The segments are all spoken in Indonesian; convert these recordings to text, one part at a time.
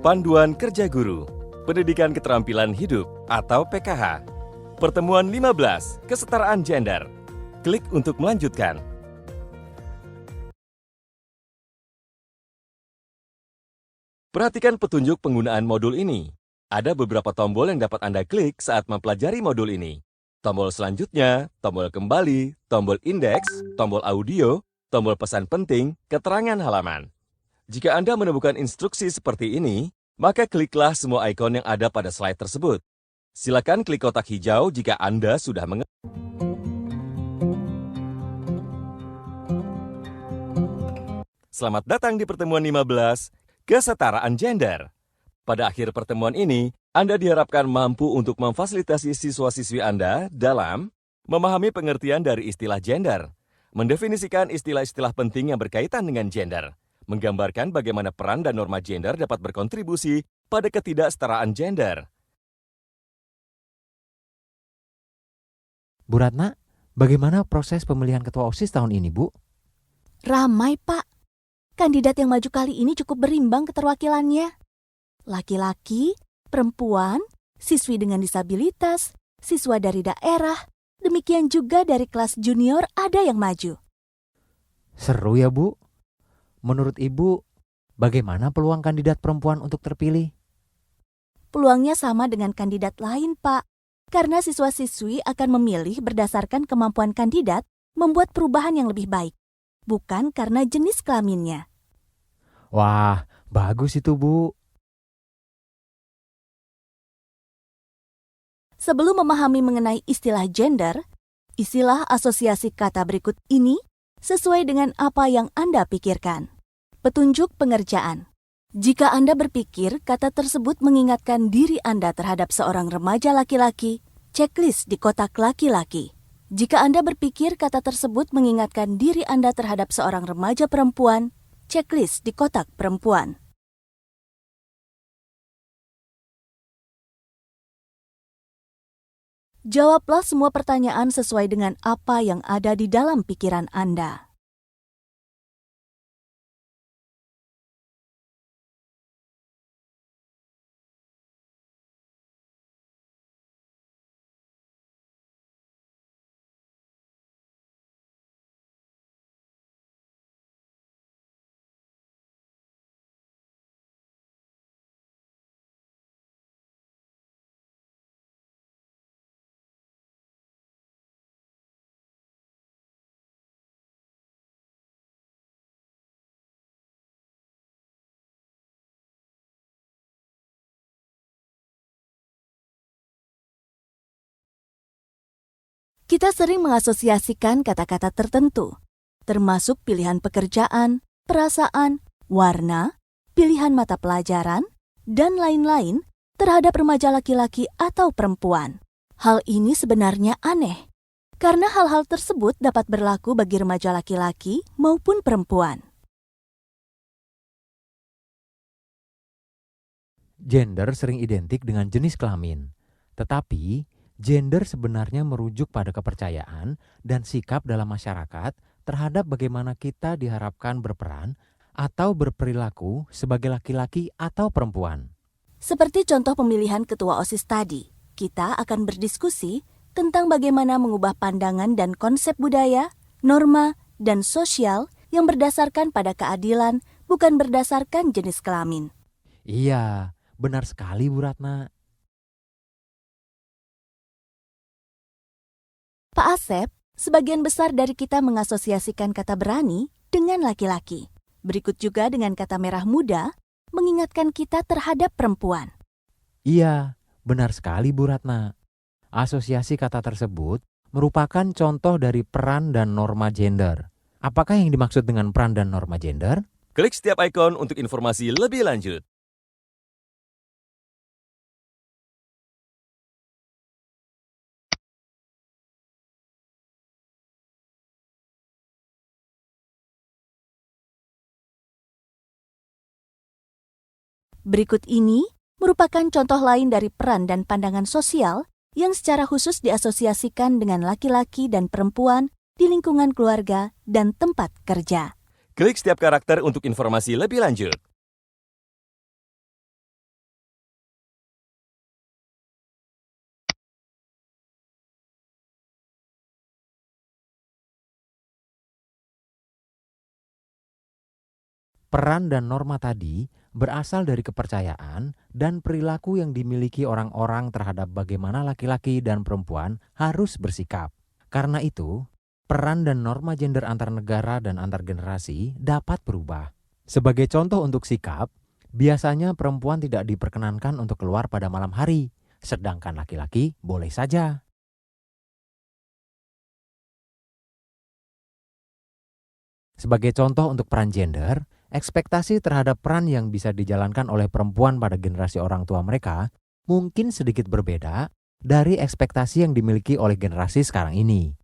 Panduan Kerja Guru, Pendidikan Keterampilan Hidup atau PKH. Pertemuan 15, Kesetaraan Gender. Klik untuk melanjutkan. Perhatikan petunjuk penggunaan modul ini. Ada beberapa tombol yang dapat Anda klik saat mempelajari modul ini. Tombol selanjutnya, tombol kembali, tombol indeks, tombol audio, tombol pesan penting, keterangan halaman. Jika Anda menemukan instruksi seperti ini, maka kliklah semua ikon yang ada pada slide tersebut. Silakan klik kotak hijau jika Anda sudah mengerti. Selamat datang di pertemuan 15, Kesetaraan Gender. Pada akhir pertemuan ini, Anda diharapkan mampu untuk memfasilitasi siswa-siswi Anda dalam memahami pengertian dari istilah gender, mendefinisikan istilah-istilah penting yang berkaitan dengan gender, menggambarkan bagaimana peran dan norma gender dapat berkontribusi pada ketidaksetaraan gender. Bu Ratna, bagaimana proses pemilihan ketua OSIS tahun ini, Bu? Ramai, Pak. Kandidat yang maju kali ini cukup berimbang keterwakilannya. Laki-laki, perempuan, siswi dengan disabilitas, siswa dari daerah, demikian juga dari kelas junior ada yang maju. Seru ya, Bu? Menurut Ibu, bagaimana peluang kandidat perempuan untuk terpilih? Peluangnya sama dengan kandidat lain, Pak. Karena siswa-siswi akan memilih berdasarkan kemampuan kandidat membuat perubahan yang lebih baik, bukan karena jenis kelaminnya. Wah, bagus itu, Bu. Sebelum memahami mengenai istilah gender, istilah asosiasi kata berikut ini sesuai dengan apa yang Anda pikirkan. Petunjuk pengerjaan. Jika Anda berpikir kata tersebut mengingatkan diri Anda terhadap seorang remaja laki-laki, checklist di kotak laki-laki. Jika Anda berpikir kata tersebut mengingatkan diri Anda terhadap seorang remaja perempuan, checklist di kotak perempuan. Jawablah semua pertanyaan sesuai dengan apa yang ada di dalam pikiran Anda. Kita sering mengasosiasikan kata-kata tertentu, termasuk pilihan pekerjaan, perasaan, warna, pilihan mata pelajaran, dan lain-lain terhadap remaja laki-laki atau perempuan. Hal ini sebenarnya aneh, karena hal-hal tersebut dapat berlaku bagi remaja laki-laki maupun perempuan. Gender sering identik dengan jenis kelamin, tetapi gender sebenarnya merujuk pada kepercayaan dan sikap dalam masyarakat terhadap bagaimana kita diharapkan berperan atau berperilaku sebagai laki-laki atau perempuan. Seperti contoh pemilihan ketua OSIS tadi, kita akan berdiskusi tentang bagaimana mengubah pandangan dan konsep budaya, norma, dan sosial yang berdasarkan pada keadilan, bukan berdasarkan jenis kelamin. Iya, benar sekali, Bu Ratna. Pak Asep, sebagian besar dari kita mengasosiasikan kata berani dengan laki-laki. Berikut juga dengan kata merah muda, mengingatkan kita terhadap perempuan. Iya, benar sekali, Bu Ratna. Asosiasi kata tersebut merupakan contoh dari peran dan norma gender. Apakah yang dimaksud dengan peran dan norma gender? Klik setiap ikon untuk informasi lebih lanjut. Berikut ini merupakan contoh lain dari peran dan pandangan sosial yang secara khusus diasosiasikan dengan laki-laki dan perempuan di lingkungan keluarga dan tempat kerja. Klik setiap karakter untuk informasi lebih lanjut. Peran dan norma tadi berasal dari kepercayaan dan perilaku yang dimiliki orang-orang terhadap bagaimana laki-laki dan perempuan harus bersikap. Karena itu, peran dan norma gender antar negara dan antar generasi dapat berubah. Sebagai contoh untuk sikap, biasanya perempuan tidak diperkenankan untuk keluar pada malam hari, sedangkan laki-laki boleh saja. Sebagai contoh untuk peran gender, ekspektasi terhadap peran yang bisa dijalankan oleh perempuan pada generasi orang tua mereka mungkin sedikit berbeda dari ekspektasi yang dimiliki oleh generasi sekarang ini.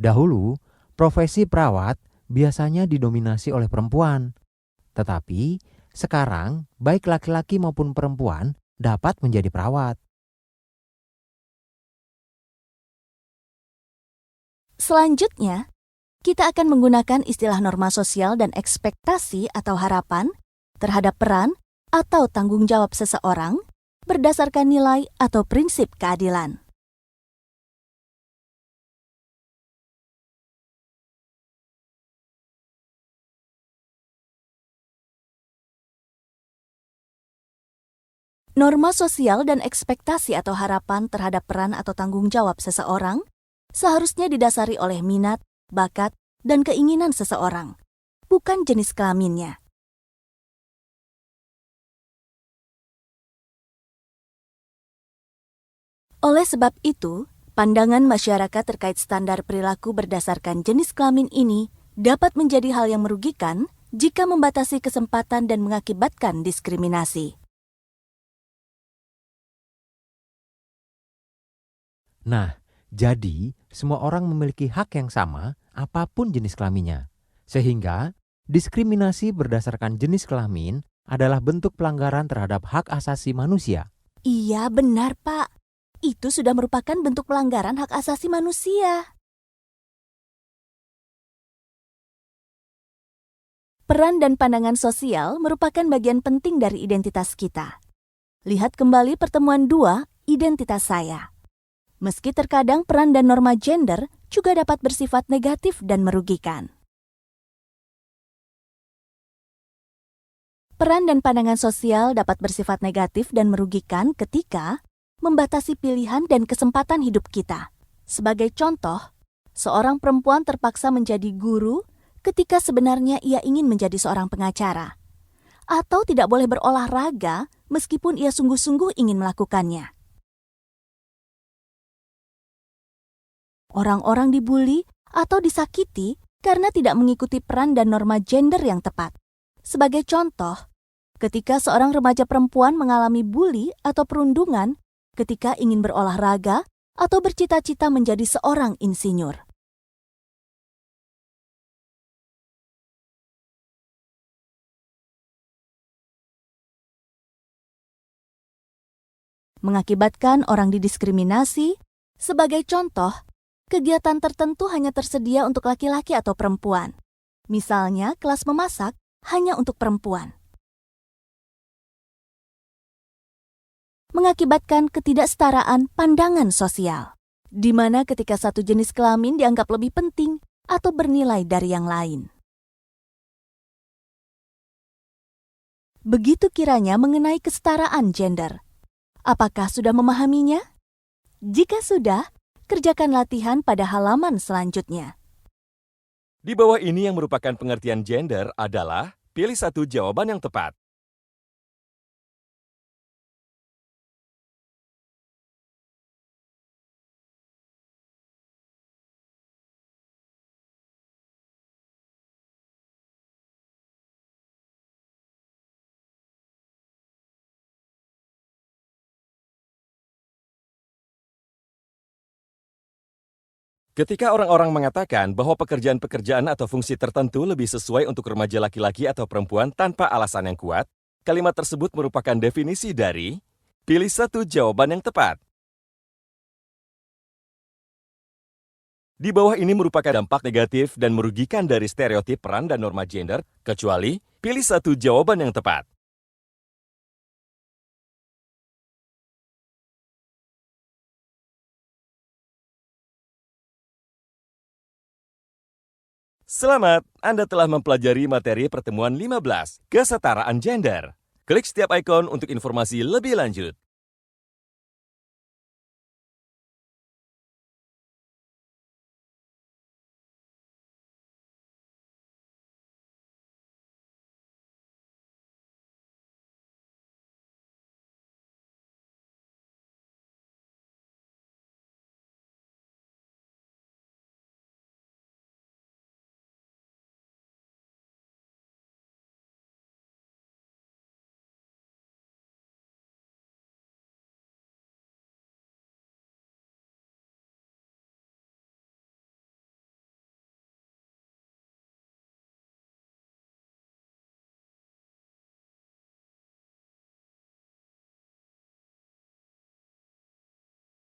Dahulu, profesi perawat biasanya didominasi oleh perempuan, tetapi sekarang baik laki-laki maupun perempuan dapat menjadi perawat. Selanjutnya, kita akan menggunakan istilah norma sosial dan ekspektasi atau harapan terhadap peran atau tanggung jawab seseorang berdasarkan nilai atau prinsip keadilan. Norma sosial dan ekspektasi atau harapan terhadap peran atau tanggung jawab seseorang seharusnya didasari oleh minat, bakat, dan keinginan seseorang, bukan jenis kelaminnya. Oleh sebab itu, pandangan masyarakat terkait standar perilaku berdasarkan jenis kelamin ini dapat menjadi hal yang merugikan jika membatasi kesempatan dan mengakibatkan diskriminasi. Nah, jadi semua orang memiliki hak yang sama apapun jenis kelaminnya. Sehingga diskriminasi berdasarkan jenis kelamin adalah bentuk pelanggaran terhadap hak asasi manusia. Iya, benar, Pak. Itu sudah merupakan bentuk pelanggaran hak asasi manusia. Peran dan pandangan sosial merupakan bagian penting dari identitas kita. Lihat kembali pertemuan 2, identitas saya. Meski terkadang peran dan norma gender juga dapat bersifat negatif dan merugikan. Peran dan pandangan sosial dapat bersifat negatif dan merugikan ketika membatasi pilihan dan kesempatan hidup kita. Sebagai contoh, seorang perempuan terpaksa menjadi guru ketika sebenarnya ia ingin menjadi seorang pengacara, atau tidak boleh berolahraga meskipun ia sungguh-sungguh ingin melakukannya. Orang-orang dibuli atau disakiti karena tidak mengikuti peran dan norma gender yang tepat. Sebagai contoh, ketika seorang remaja perempuan mengalami bully atau perundungan ketika ingin berolahraga atau bercita-cita menjadi seorang insinyur. Mengakibatkan orang didiskriminasi, sebagai contoh, kegiatan tertentu hanya tersedia untuk laki-laki atau perempuan. Misalnya, kelas memasak hanya untuk perempuan. Mengakibatkan ketidaksetaraan pandangan sosial, di mana ketika satu jenis kelamin dianggap lebih penting atau bernilai dari yang lain. Begitu kiranya mengenai kesetaraan gender. Apakah sudah memahaminya? Jika sudah, kerjakan latihan pada halaman selanjutnya. Di bawah ini yang merupakan pengertian gender adalah pilih satu jawaban yang tepat. Ketika orang-orang mengatakan bahwa pekerjaan-pekerjaan atau fungsi tertentu lebih sesuai untuk remaja laki-laki atau perempuan tanpa alasan yang kuat, kalimat tersebut merupakan definisi dari pilih satu jawaban yang tepat. Di bawah ini merupakan dampak negatif dan merugikan dari stereotip peran dan norma gender, kecuali pilih satu jawaban yang tepat. Selamat, Anda telah mempelajari materi pertemuan 15, kesetaraan gender. Klik setiap ikon untuk informasi lebih lanjut.